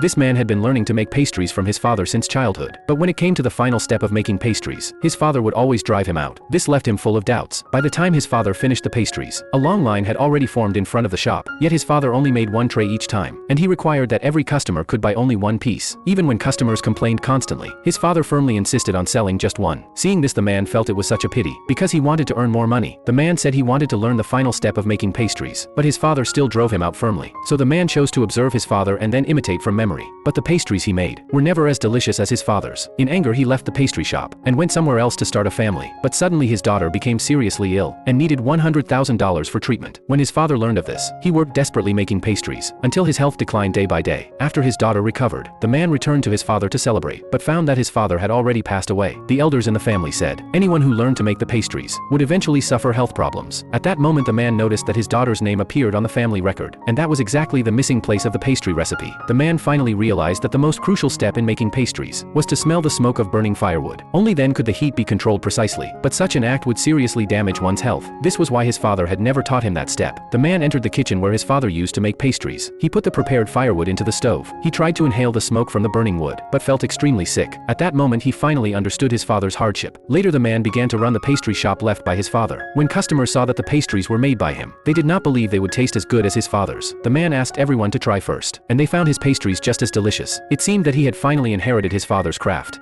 This man had been learning to make pastries from his father since childhood, but when it came to the final step of making pastries, his father would always drive him out. This left him full of doubts. By the time his father finished the pastries, a long line had already formed in front of the shop, yet his father only made one tray each time, and he required that every customer could buy only one piece. Even when customers complained constantly, his father firmly insisted on selling just one. Seeing this, the man felt it was such a pity, because he wanted to earn more money. The man said he wanted to learn the final step of making pastries, but his father still drove him out firmly. So the man chose to observe his father and then imitate from memory. But the pastries he made were never as delicious as his father's. In anger, he left the pastry shop and went somewhere else to start a family. But suddenly his daughter became seriously ill and needed $100,000 for treatment. When his father learned of this, he worked desperately making pastries until his health declined day by day. After his daughter recovered, the man returned to his father to celebrate, but found that his father had already passed away. The elders in the family said anyone who learned to make the pastries would eventually suffer health problems. At that moment, the man noticed that his daughter's name appeared on the family record, and that was exactly the missing place of the pastry recipe. The man finally realized that the most crucial step in making pastries was to smell the smoke of burning firewood. Only then could the heat be controlled precisely, but such an act would seriously damage one's health. This was why his father had never taught him that step. The man entered the kitchen where his father used to make pastries. He put the prepared firewood into the stove. He tried to inhale the smoke from the burning wood, but felt extremely sick. At that moment, he finally understood his father's hardship. Later, the man began to run the pastry shop left by his father. When customers saw that the pastries were made by him, they did not believe they would taste as good as his father's. The man asked everyone to try first, and they found his pastries just as delicious. It seemed that he had finally inherited his father's craft.